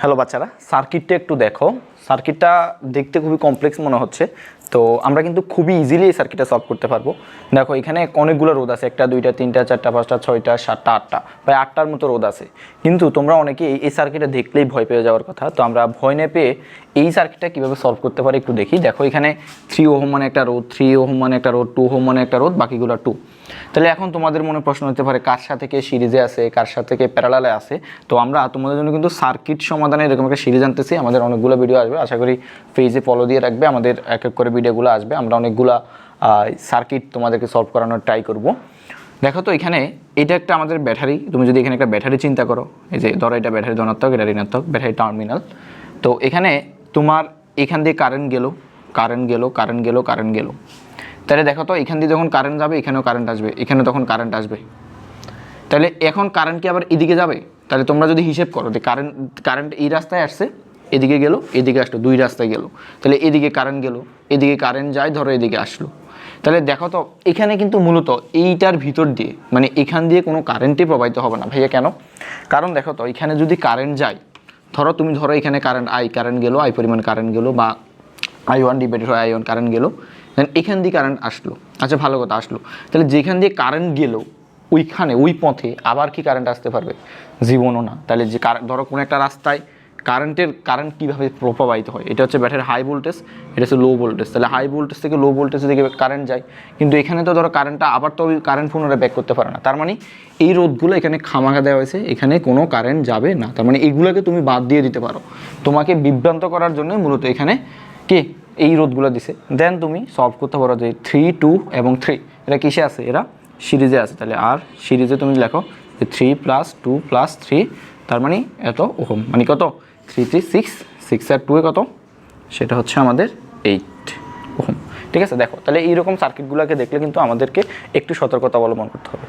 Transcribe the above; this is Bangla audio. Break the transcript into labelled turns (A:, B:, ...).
A: হ্যালো বাচ্চারা, সার্কিটটা একটু দেখো। সার্কিটটা দেখতে খুবই কমপ্লেক্স মনে হচ্ছে, তো আমরা কিন্তু খুবই ইজিলি এই সার্কিটটা সলভ করতে পারবো। দেখো এখানে অনেকগুলো রোধ আছে, 1 2 3 4 5 6 7 8টা, প্রায় 8টার মতো রোধ আছে। কিন্তু তোমরা অনেকেই এই সার্কিটটা দেখলেই ভয় পেয়ে যাওয়ার কথা, তো আমরা ভয় না পেয়ে এই সার্কিটটা কীভাবে সলভ করতে পারি একটু দেখি। দেখো এখানে 3 ওহম মানে একটা রোধ, 3 ওহম মানে একটা রোধ, 2 ওহম মানে একটা রোধ, বাকিগুলো 2। তাহলে এখন তোমাদের মনে প্রশ্ন হতে পারে কার সাথে কে সিরিজে আছে, কার সাথে কে প্যারালালে আছে। তো আমরা তোমাদের জন্য কিন্তু সার্কিট সমাধানে এরকম একটা সিরিজ আনতেছি। আমাদের অনেকগুলো ভিডিও আসবে, আশা করি পেজে ফলো দিয়ে রাখবে, আমাদের এক এক করে ভিডিওগুলো আসবে। আমরা অনেকগুলা সার্কিট তোমাদেরকে সলভ করানোর ট্রাই করব। দেখো তো এখানে এটা একটা আমাদের ব্যাটারি। তুমি যদি এখানে একটা ব্যাটারি চিন্তা করো, এই যে ধরো এটা ব্যাটারি ধনাত্মক, এটা ঋণাত্মক, ব্যাটারি টার্মিনাল। তো এখানে তোমার এখান দিয়ে কারেন্ট গেল, কারেন্ট গেল, কারেন্ট গেল, কারেন্ট গেল। তাহলে দেখো তো এখান দিয়ে যখন কারেন্ট যাবে, এখানেও কারেন্ট আসবে, এখানে তখন কারেন্ট আসবে। তাহলে এখন কারেন্ট কি আবার এদিকে যাবে? তাহলে তোমরা যদি হিসেব করো যে কারেন্ট এই রাস্তায় আসছে, এদিকে গেল, এদিকে আসলো, 2 রাস্তায় গেল। তাহলে এদিকে কারেন্ট গেল, এদিকে কারেন্ট যায়, ধরো এদিকে আসলো। তাহলে দেখো তো এখানে কিন্তু মূলত এইটার ভিতর দিয়ে, মানে এখান দিয়ে কোনো কারেন্টই প্রবাহিত হবে না। ভাইয়া কেন? কারণ দেখো তো এখানে যদি কারেন্ট যায়, ধরো এখানে কারেন্ট গেল, আই পরিমাণ কারেন্ট গেল, বা I1 ডিভাইডেড হয় I1 কারেন্ট গেল, দেন এখান দিয়ে কারেন্ট আসলো। আচ্ছা ভালো কথা, আসলো। তাহলে যেখান দিয়ে কারেন্ট গেল ওইখানে, ওই পথে আবার কি কারেন্ট আসতে পারবে? জীবনও না। তাহলে যে ধরো কোনো একটা রাস্তায় কারেন্ট কীভাবে প্রবাহিত হয়, এটা হচ্ছে ব্যাটারির হাই ভোল্টেজ, এটা হচ্ছে লো ভোল্টেজ। তাহলে হাই ভোল্টেজ থেকে লো ভোল্টেজের দিকে কারেন্ট যায়, কিন্তু এখানে তো ধরো কারেন্টটা আবার তো ওই কারেন্ট পুনরায় ব্যাক করতে পারে না। তার মানে এই রোধগুলো এখানে খামাখা দেওয়া হয়েছে, এখানে কোনো কারেন্ট যাবে না। তার মানে এইগুলোকে তুমি বাদ দিয়ে দিতে পারো। তোমাকে বিভ্রান্ত করার জন্য মূলত এখানে কি এই রোধগুলো দিছে। দেন তুমি সলভ করতে পারো যে 3 2 এবং 3 এটা কিসে আছে? এরা সিরিজে আছে। তাহলে আর সিরিজে তুমি লেখো যে 3 + 2 + 3, তার মানে এত ওহম, মানে কত? 3 3 6, 6 আর 2 কত? সেটা হচ্ছে আমাদের 8 ওহম। ঠিক আছে, দেখো তাহলে এইরকম সার্কিটগুলোকে দেখলে কিন্তু আমাদেরকে একটু সতর্কতা অবলম্বন করতে হবে।